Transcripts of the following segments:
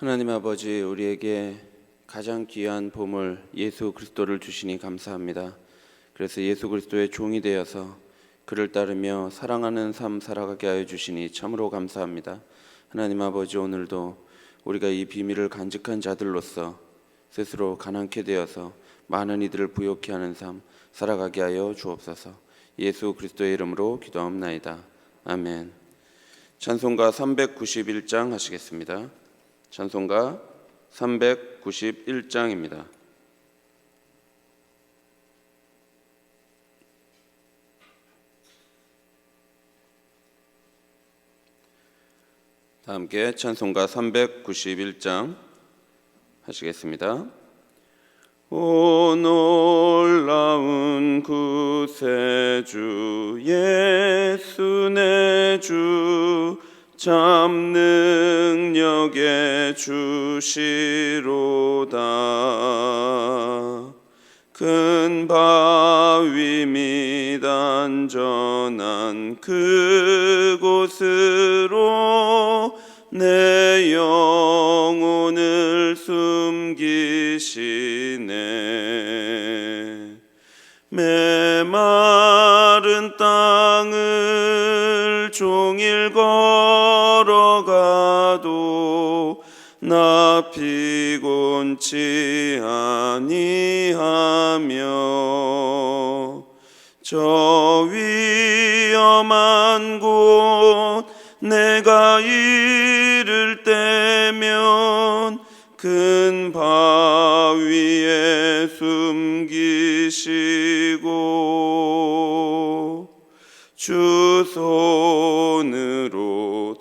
하나님 아버지, 우리에게 가장 귀한 보물 예수 그리스도를 주시니 감사합니다. 그래서 예수 그리스도의 종이 되어서 그를 따르며 사랑하는 삶 살아가게 하여 주시니 참으로 감사합니다. 하나님 아버지, 오늘도 우리가 이 비밀을 간직한 자들로서 스스로 가난케 되어서 많은 이들을 부욕케 하는 삶 살아가게 하여 주옵소서. 예수 그리스도의 이름으로 기도하옵나이다. 아멘. 찬송가 391장 하시겠습니다. 찬송가 391장입니다. 다 함께 찬송가 391장 하시겠습니다. 오 놀라운 구세주 예수 내 주 참 능력의 주시로다. 큰 바위 및 안전한 그곳으로 내 영혼을 숨기시네. 메마른 땅을 종일 걸어가도 나 피곤치 아니하며 저 위험한 곳 내가 이를 때면 큰 바위에 숨기시고 주 손으로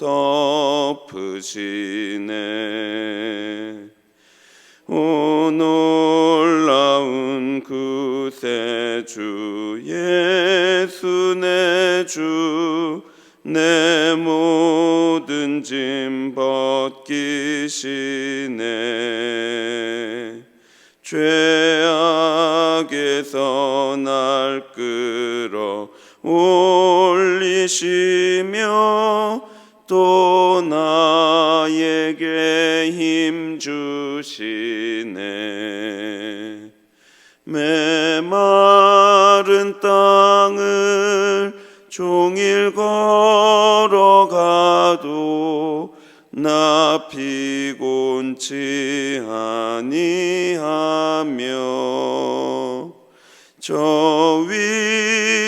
덮으시네. 오 놀라운 구세주 예수 내 주 내 모든 짐 벗기시네. 죄악에서 날 끌어 올리시며 또 나에게 힘 주시네. 메마른 땅을 종일 걸어가도 나 피곤치 아니하며 저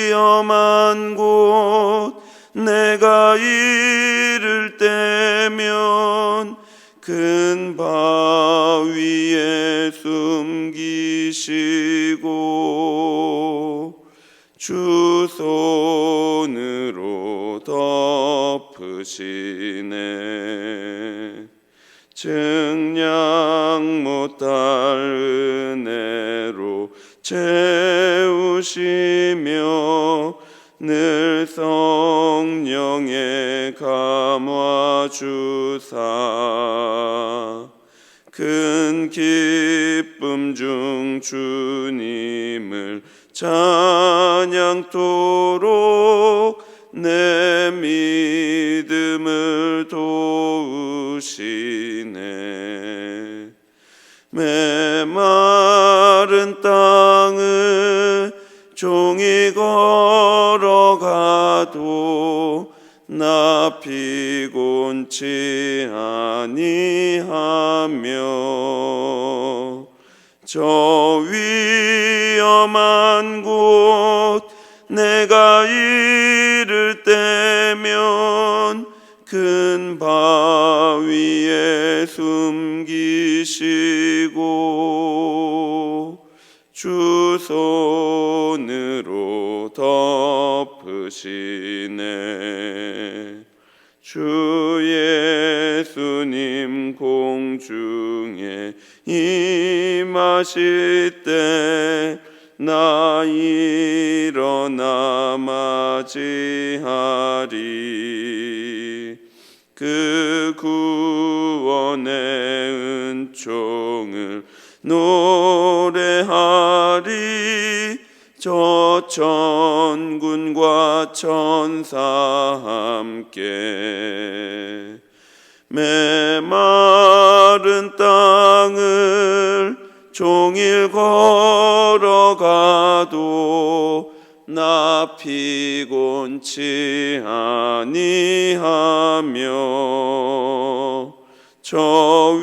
위험한 곳 내가 이를 때면 큰 바위에 숨기시고 주 손으로 덮으시네. 증량 못할 은혜로 채우시며 늘 성령에 감화주사 큰 기쁨 중 주님을 찬양토록 내 믿음을 도우시네. 메마른 땅을 종이 걸어가도 나 피곤치 아니하며 저 위험한 곳 내가 이를 때면 큰 바위에 숨기시고 주 손으로 덮으시네. 주 예수님 공중에 임하실 때 나 일어나 맞이하리. 그 구원의 은총을 노래하리. 저 천군과 천사 함께 메마른 놓지 아니하며 저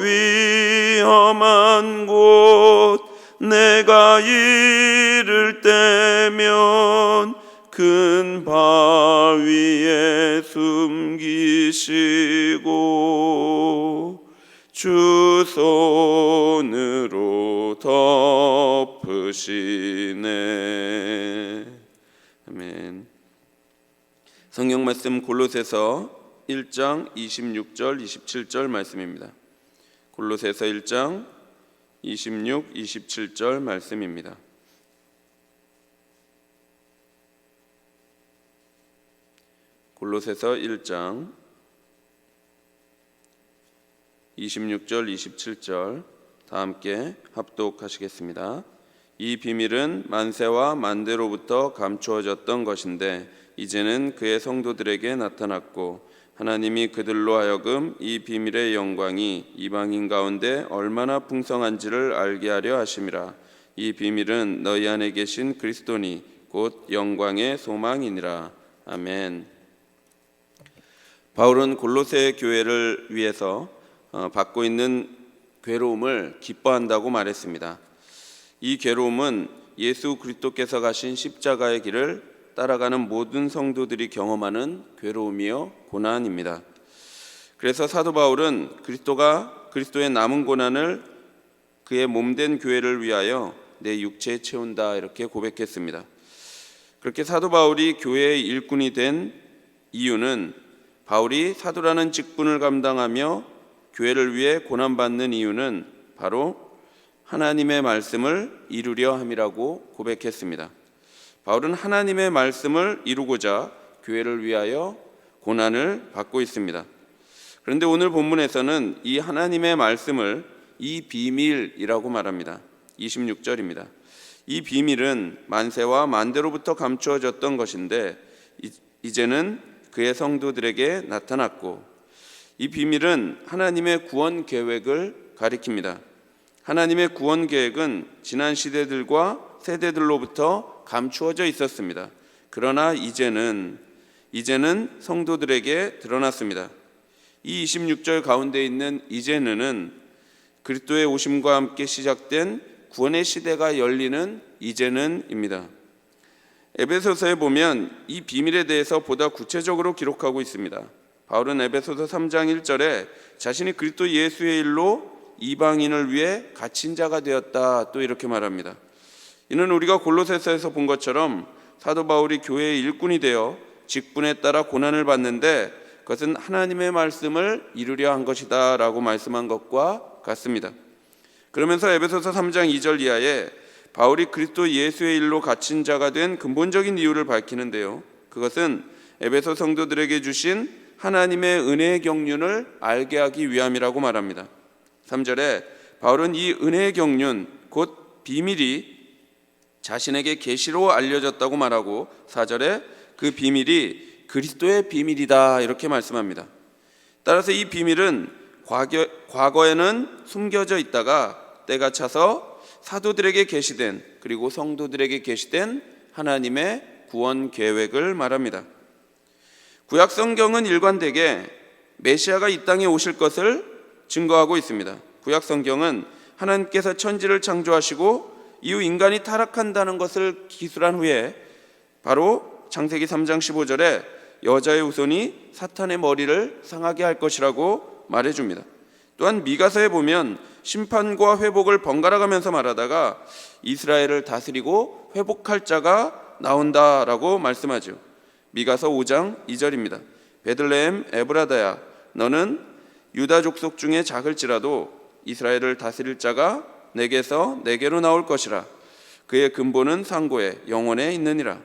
위험한 곳 내가 이를 때면 큰 바위에 숨기시고 주 손으로 덮으시네. 아멘. 성경 말씀 골로새서 1장 26절 27절 말씀입니다. 골로새서 1장 26, 27절 말씀입니다. 골로새서 1장 26절 27절 다 함께 합독하시겠습니다. 이 비밀은 만세와 만대로부터 감추어졌던 것인데 이제는 그의 성도들에게 나타났고 하나님이 그들로 하여금 이 비밀의 영광이 이방인 가운데 얼마나 풍성한지를 알게 하려 하심이라. 이 비밀은 너희 안에 계신 그리스도니 곧 영광의 소망이니라. 아멘. 바울은 골로새 교회를 위해서 받고 있는 괴로움을 기뻐한다고 말했습니다. 이 괴로움은 예수 그리스도께서 가신 십자가의 길을 따라가는 모든 성도들이 경험하는 괴로움이요 고난입니다. 그래서 사도 바울은 그리스도가 그리스도의 남은 고난을 그의 몸된 교회를 위하여 내 육체에 채운다 이렇게 고백했습니다. 그렇게 사도 바울이 교회의 일꾼이 된 이유는 바울이 사도라는 직분을 감당하며 교회를 위해 고난받는 이유는 바로 하나님의 말씀을 이루려 함이라고 고백했습니다. 바울은 하나님의 말씀을 이루고자 교회를 위하여 고난을 받고 있습니다. 그런데 오늘 본문에서는 이 하나님의 말씀을 이 비밀이라고 말합니다. 26절입니다. 이 비밀은 만세와 만대로부터 감추어졌던 것인데 이제는 그의 성도들에게 나타났고, 이 비밀은 하나님의 구원 계획을 가리킵니다. 하나님의 구원 계획은 지난 시대들과 세대들로부터 감추어져 있었습니다. 그러나 이제는 성도들에게 드러났습니다. 이 26절 가운데 있는 이제는은 그리스도의 오심과 함께 시작된 구원의 시대가 열리는 이제는입니다. 에베소서에 보면 이 비밀에 대해서 보다 구체적으로 기록하고 있습니다. 바울은 에베소서 3장 1절에 자신이 그리스도 예수의 일로 이방인을 위해 갇힌 자가 되었다 또 이렇게 말합니다. 이는 우리가 골로새서에서 본 것처럼 사도 바울이 교회의 일꾼이 되어 직분에 따라 고난을 받는데 그것은 하나님의 말씀을 이루려 한 것이다 라고 말씀한 것과 같습니다. 그러면서 에베소서 3장 2절 이하에 바울이 그리스도 예수의 일로 갇힌 자가 된 근본적인 이유를 밝히는데요, 그것은 에베소 성도들에게 주신 하나님의 은혜의 경륜을 알게 하기 위함이라고 말합니다. 3절에 바울은 이 은혜의 경륜 곧 비밀이 자신에게 계시로 알려졌다고 말하고 4절에 그 비밀이 그리스도의 비밀이다 이렇게 말씀합니다. 따라서 이 비밀은 과거에는 숨겨져 있다가 때가 차서 사도들에게 계시된 그리고 성도들에게 계시된 하나님의 구원 계획을 말합니다. 구약 성경은 일관되게 메시아가 이 땅에 오실 것을 증거하고 있습니다. 구약 성경은 하나님께서 천지를 창조하시고 이후 인간이 타락한다는 것을 기술한 후에 바로 창세기 3장 15절에 여자의 후손이 사탄의 머리를 상하게 할 것이라고 말해줍니다. 또한 미가서에 보면 심판과 회복을 번갈아 가면서 말하다가 이스라엘을 다스리고 회복할 자가 나온다라고 말씀하죠. 미가서 5장 2절입니다. 베들레헴 에브라다야, 너는 유다 족속 중에 작을지라도 이스라엘을 다스릴 자가 내게서 내게로 나올 것이라. 그의 근본은 상고에 영원에 있느니라.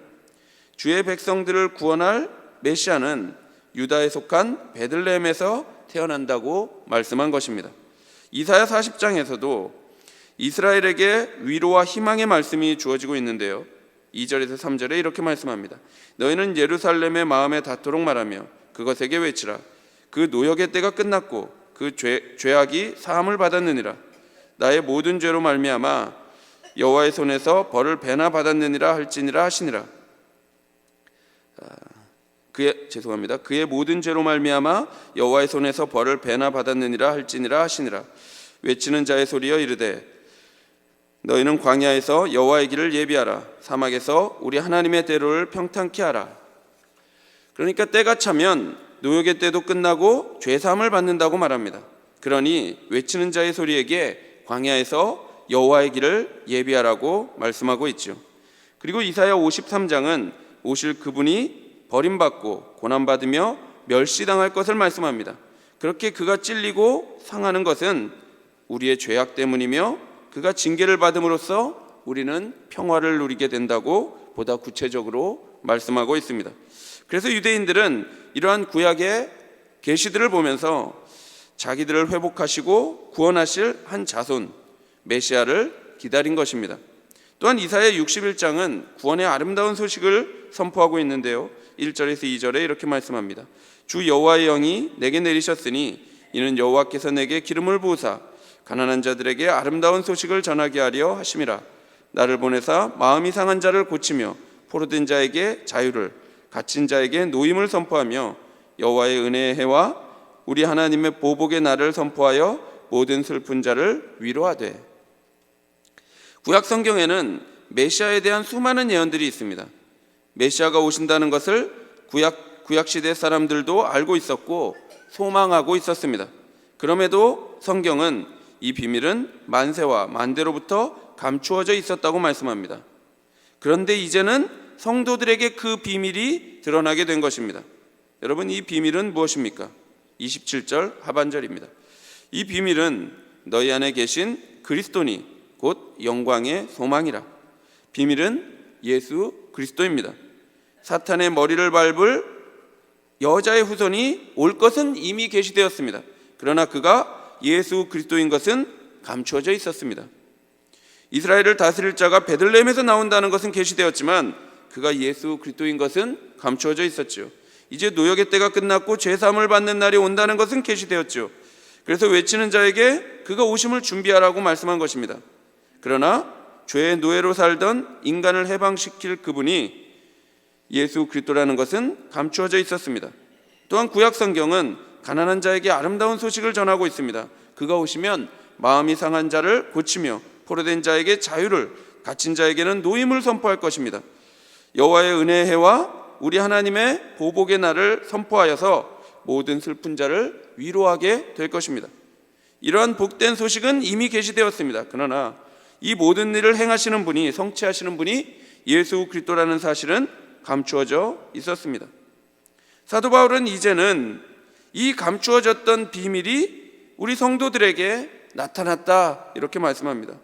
주의 백성들을 구원할 메시아는 유다에 속한 베들레헴에서 태어난다고 말씀한 것입니다. 이사야 40장에서도 이스라엘에게 위로와 희망의 말씀이 주어지고 있는데요, 2절에서 3절에 이렇게 말씀합니다. 너희는 예루살렘의 마음에 닿도록 말하며 그것에게 외치라. 그 노역의 때가 끝났고 그 죄악이 사함을 받았느니라. 나의 모든 죄로 말미암아 여호와의 손에서 벌을 배나 받았느니라 할지니라 하시니라. 그의 모든 죄로 말미암아 여호와의 손에서 벌을 배나 받았느니라 할지니라 하시니라. 외치는 자의 소리여 이르되 너희는 광야에서 여호와의 길을 예비하라. 사막에서 우리 하나님의 대로를 평탄케 하라. 그러니까 때가 차면 노역의 때도 끝나고 죄사함을 받는다고 말합니다. 그러니 외치는 자의 소리에게 광야에서 여호와의 길을 예비하라고 말씀하고 있죠. 그리고 이사야 53장은 오실 그분이 버림받고 고난받으며 멸시당할 것을 말씀합니다. 그렇게 그가 찔리고 상하는 것은 우리의 죄악 때문이며 그가 징계를 받음으로써 우리는 평화를 누리게 된다고 보다 구체적으로 말씀하고 있습니다. 그래서 유대인들은 이러한 구약의 계시들을 보면서 자기들을 회복하시고 구원하실 한 자손 메시아를 기다린 것입니다. 또한 이사야 61장은 구원의 아름다운 소식을 선포하고 있는데요, 1절에서 2절에 이렇게 말씀합니다. 주 여호와의 영이 내게 내리셨으니 이는 여호와께서 내게 기름을 부으사 가난한 자들에게 아름다운 소식을 전하게 하려 하심이라. 나를 보내사 마음이 상한 자를 고치며 포로된 자에게 자유를, 갇힌 자에게 노임을 선포하며 여호와의 은혜의 해와 우리 하나님의 보복의 날을 선포하여 모든 슬픈 자를 위로하되. 구약 성경에는 메시아에 대한 수많은 예언들이 있습니다. 메시아가 오신다는 것을 구약 시대 사람들도 알고 있었고 소망하고 있었습니다. 그럼에도 성경은 이 비밀은 만세와 만대로부터 감추어져 있었다고 말씀합니다. 그런데 이제는 성도들에게 그 비밀이 드러나게 된 것입니다. 여러분, 이 비밀은 무엇입니까? 27절 하반절입니다. 이 비밀은 너희 안에 계신 그리스도니 곧 영광의 소망이라. 비밀은 예수 그리스도입니다. 사탄의 머리를 밟을 여자의 후손이 올 것은 이미 계시되었습니다. 그러나 그가 예수 그리스도인 것은 감추어져 있었습니다. 이스라엘을 다스릴 자가 베들레헴에서 나온다는 것은 계시되었지만 그가 예수 그리스도인 것은 감추어져 있었죠. 이제 노역의 때가 끝났고 죄사함을 받는 날이 온다는 것은 계시되었죠. 그래서 외치는 자에게 그가 오심을 준비하라고 말씀한 것입니다. 그러나 죄의 노예로 살던 인간을 해방시킬 그분이 예수 그리스도라는 것은 감추어져 있었습니다. 또한 구약 성경은 가난한 자에게 아름다운 소식을 전하고 있습니다. 그가 오시면 마음이 상한 자를 고치며 포로된 자에게 자유를, 갇힌 자에게는 노임을 선포할 것입니다. 여호와의 은혜의 해와 우리 하나님의 보복의 날을 선포하여서 모든 슬픈 자를 위로하게 될 것입니다. 이러한 복된 소식은 이미 계시되었습니다. 그러나 이 모든 일을 행하시는 분이, 성취하시는 분이 예수 그리스도라는 사실은 감추어져 있었습니다. 사도 바울은 이제는 이 감추어졌던 비밀이 우리 성도들에게 나타났다 이렇게 말씀합니다.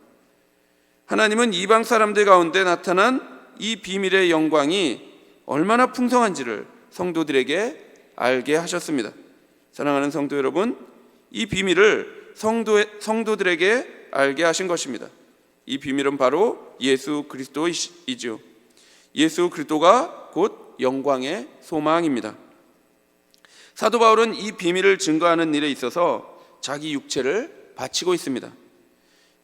하나님은 이방 사람들 가운데 나타난 이 비밀의 영광이 얼마나 풍성한지를 성도들에게 알게 하셨습니다. 사랑하는 성도 여러분, 이 비밀을 성도들에게 알게 하신 것입니다. 이 비밀은 바로 예수 그리스도이죠. 예수 그리스도가 곧 영광의 소망입니다. 사도 바울은 이 비밀을 증거하는 일에 있어서 자기 육체를 바치고 있습니다.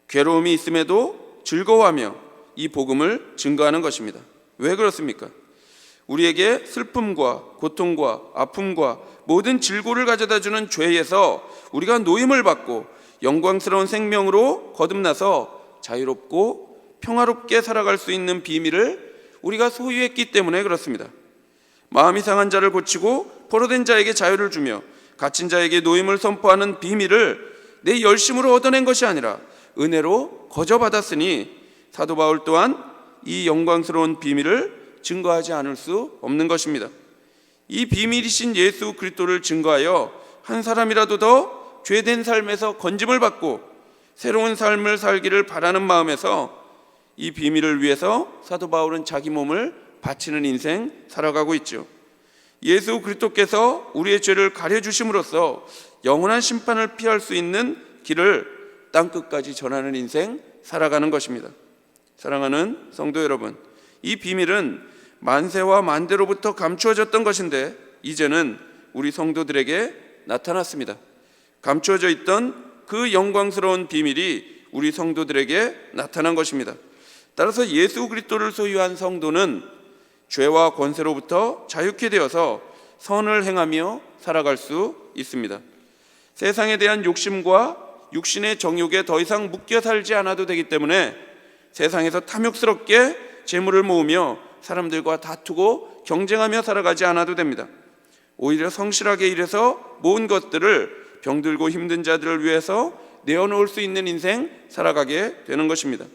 괴로움이 있음에도 즐거워하며 이 복음을 증거하는 것입니다. 왜 그렇습니까? 우리에게 슬픔과 고통과 아픔과 모든 질고를 가져다주는 죄에서 우리가 노임을 받고 영광스러운 생명으로 거듭나서 자유롭고 평화롭게 살아갈 수 있는 비밀을 우리가 소유했기 때문에 그렇습니다. 마음이 상한 자를 고치고 포로된 자에게 자유를 주며 갇힌 자에게 노임을 선포하는 비밀을 내 열심으로 얻어낸 것이 아니라 은혜로 거저받았으니 사도 바울 또한 이 영광스러운 비밀을 증거하지 않을 수 없는 것입니다. 이 비밀이신 예수 그리스도를 증거하여 한 사람이라도 더 죄된 삶에서 건짐을 받고 새로운 삶을 살기를 바라는 마음에서 이 비밀을 위해서 사도 바울은 자기 몸을 바치는 인생 살아가고 있죠. 예수 그리스도께서 우리의 죄를 가려주심으로써 영원한 심판을 피할 수 있는 길을 땅끝까지 전하는 인생 살아가는 것입니다. 사랑하는 성도 여러분, 이 비밀은 만세와 만대로부터 감추어졌던 것인데 이제는 우리 성도들에게 나타났습니다. 감추어져 있던 그 영광스러운 비밀이 우리 성도들에게 나타난 것입니다. 따라서 예수 그리스도를 소유한 성도는 죄와 권세로부터 자유케 되어서 선을 행하며 살아갈 수 있습니다. 세상에 대한 욕심과 육신의 정욕에 더 이상 묶여 살지 않아도 되기 때문에 세상에서 탐욕스럽게 재물을 모으며 사람들과 다투고 경쟁하며 살아가지 않아도 됩니다. 오히려 성실하게 일해서 모은 것들을 병들고 힘든 자들을 위해서 내어놓을 수 있는 인생 살아가게 되는 것입니다.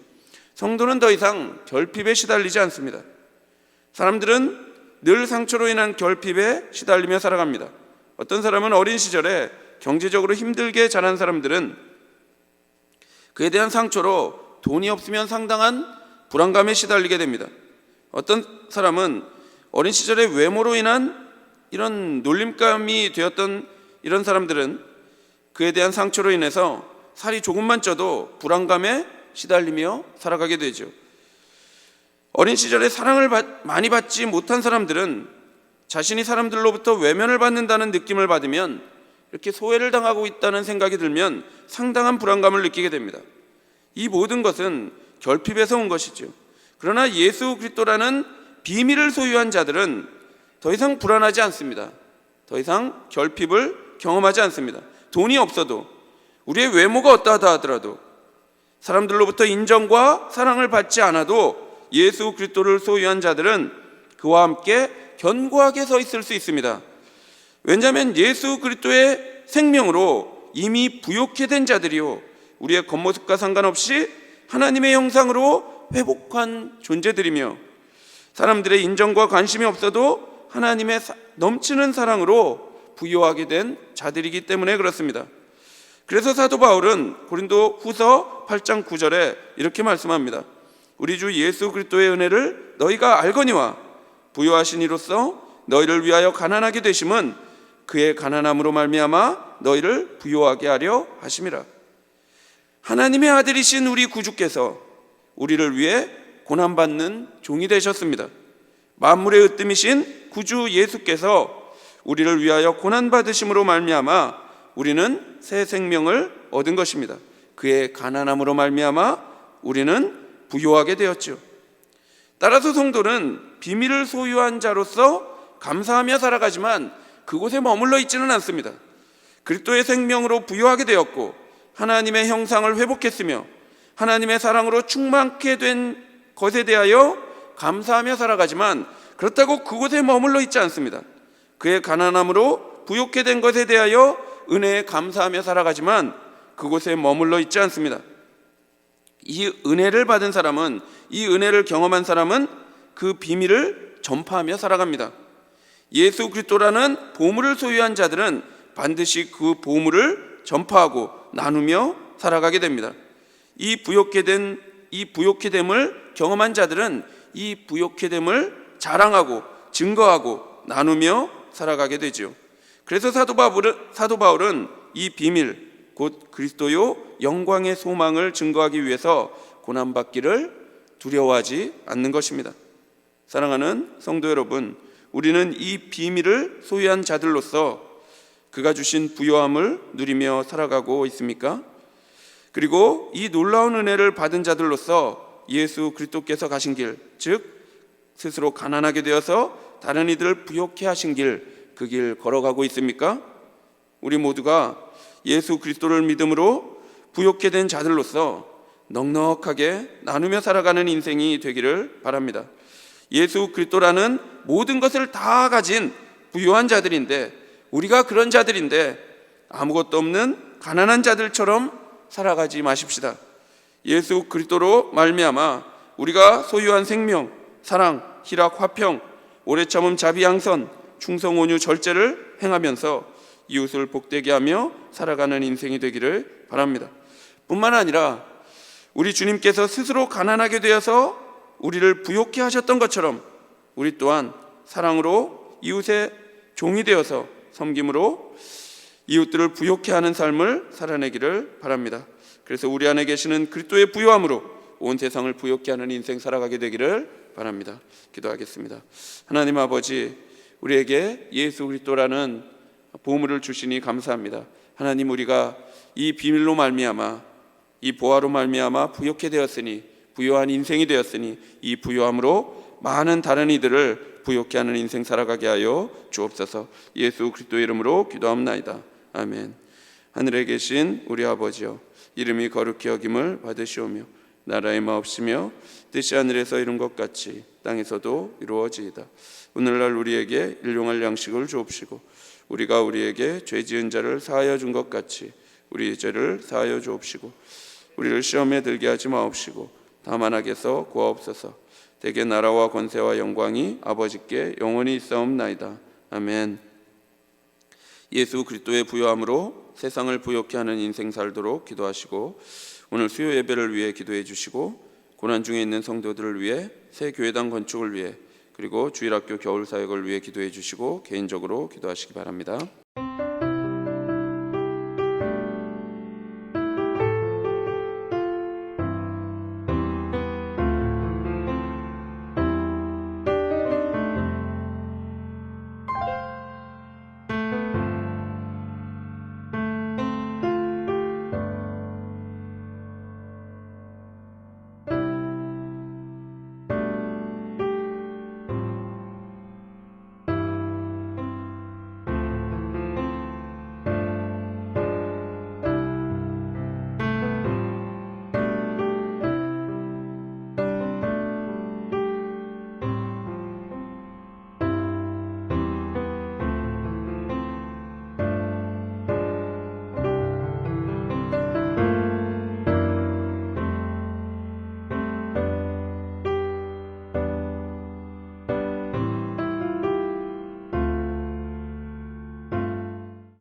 성도는 더 이상 결핍에 시달리지 않습니다. 사람들은 늘 상처로 인한 결핍에 시달리며 살아갑니다. 어떤 사람은 어린 시절에 경제적으로 힘들게 자란 사람들은 그에 대한 상처로 돈이 없으면 상당한 불안감에 시달리게 됩니다. 어떤 사람은 어린 시절에 외모로 인한 이런 놀림감이 되었던 이런 사람들은 그에 대한 상처로 인해서 살이 조금만 쪄도 불안감에 시달리며 살아가게 되죠. 어린 시절에 사랑을 많이 받지 못한 사람들은 자신이 사람들로부터 외면을 받는다는 느낌을 받으면, 이렇게 소외를 당하고 있다는 생각이 들면 상당한 불안감을 느끼게 됩니다. 이 모든 것은 결핍에서 온 것이죠. 그러나 예수 그리스도라는 비밀을 소유한 자들은 더 이상 불안하지 않습니다. 더 이상 결핍을 경험하지 않습니다. 돈이 없어도, 우리의 외모가 어떠하다 하더라도, 사람들로부터 인정과 사랑을 받지 않아도 예수 그리스도를 소유한 자들은 그와 함께 견고하게 서 있을 수 있습니다. 왜냐하면 예수 그리스도의 생명으로 이미 부욕해 된 자들이요, 우리의 겉모습과 상관없이 하나님의 형상으로 회복한 존재들이며, 사람들의 인정과 관심이 없어도 하나님의 넘치는 사랑으로 부요하게 된 자들이기 때문에 그렇습니다. 그래서 사도 바울은 고린도 후서 8장 9절에 이렇게 말씀합니다. 우리 주 예수 그리스도의 은혜를 너희가 알거니와 부요하신 이로써 너희를 위하여 가난하게 되심은 그의 가난함으로 말미암아 너희를 부요하게 하려 하심이라. 하나님의 아들이신 우리 구주께서 우리를 위해 고난받는 종이 되셨습니다. 만물의 으뜸이신 구주 예수께서 우리를 위하여 고난받으심으로 말미암아 우리는 새 생명을 얻은 것입니다. 그의 가난함으로 말미암아 우리는 부요하게 되었죠. 따라서 성도는 비밀을 소유한 자로서 감사하며 살아가지만 그곳에 머물러 있지는 않습니다. 그리스도의 생명으로 부요하게 되었고 하나님의 형상을 회복했으며 하나님의 사랑으로 충만케 된 것에 대하여 감사하며 살아가지만 그렇다고 그곳에 머물러 있지 않습니다. 그의 가난함으로 부요케 된 것에 대하여 은혜에 감사하며 살아가지만 그곳에 머물러 있지 않습니다. 이 은혜를 받은 사람은, 이 은혜를 경험한 사람은 그 비밀을 전파하며 살아갑니다. 예수 그리스도라는 보물을 소유한 자들은 반드시 그 보물을 전파하고 나누며 살아가게 됩니다. 이 부요케 됨을 경험한 자들은 이 부요케 됨을 자랑하고 증거하고 나누며 살아가게 되죠. 그래서 사도 바울은 이 비밀, 곧 그리스도요 영광의 소망을 증거하기 위해서 고난받기를 두려워하지 않는 것입니다. 사랑하는 성도 여러분, 우리는 이 비밀을 소유한 자들로서 그가 주신 부요함을 누리며 살아가고 있습니까? 그리고 이 놀라운 은혜를 받은 자들로서 예수 그리스도께서 가신 길, 즉 스스로 가난하게 되어서 다른 이들을 부요케 하신 길, 그 길 걸어가고 있습니까? 우리 모두가 예수 그리스도를 믿음으로 부요케 된 자들로서 넉넉하게 나누며 살아가는 인생이 되기를 바랍니다. 예수 그리스도라는 모든 것을 다 가진 부요한 자들인데, 우리가 그런 자들인데 아무것도 없는 가난한 자들처럼 살아가지 마십시다. 예수 그리스도로 말미암아 우리가 소유한 생명, 사랑, 희락, 화평, 오래 참음, 자비, 양선, 충성, 온유, 절제를 행하면서 이웃을 복되게 하며 살아가는 인생이 되기를 바랍니다. 뿐만 아니라 우리 주님께서 스스로 가난하게 되어서 우리를 부요케 하셨던 것처럼 우리 또한 사랑으로 이웃의 종이 되어서 섬김으로 이웃들을 부요케 하는 삶을 살아내기를 바랍니다. 그래서 우리 안에 계시는 그리스도의 부요함으로 온 세상을 부요케 하는 인생 살아가게 되기를 바랍니다. 기도하겠습니다. 하나님 아버지, 우리에게 예수 그리스도라는 보물을 주시니 감사합니다. 하나님, 우리가 이 비밀로 말미암아, 이 보화로 말미암아 부요케 되었으니, 부요한 인생이 되었으니 이 부요함으로 많은 다른 이들을 부욕케 하는 인생 살아가게 하여 주옵소서. 예수 그리스도의 이름으로 기도합나이다. 아멘. 하늘에 계신 우리 아버지여, 이름이 거룩히 여김을 받으시오며 나라의 마옵시며 뜻이 하늘에서 이룬 것 같이 땅에서도 이루어지이다. 오늘날 우리에게 일용할 양식을 주옵시고 우리가 우리에게 죄 지은 자를 사하여 준 것 같이 우리의 죄를 사하여 주옵시고 우리를 시험에 들게 하지 마옵시고 다만 악에서 구하옵소서. 대개 나라와 권세와 영광이 아버지께 영원히 있사옵나이다. 아멘. 예수 그리스도의 부요함으로 세상을 부욕케 하는 인생 살도록 기도하시고 오늘 수요 예배를 위해 기도해 주시고 고난 중에 있는 성도들을 위해 새 교회당 건축을 위해 그리고 주일학교 겨울 사역을 위해 기도해 주시고 개인적으로 기도하시기 바랍니다.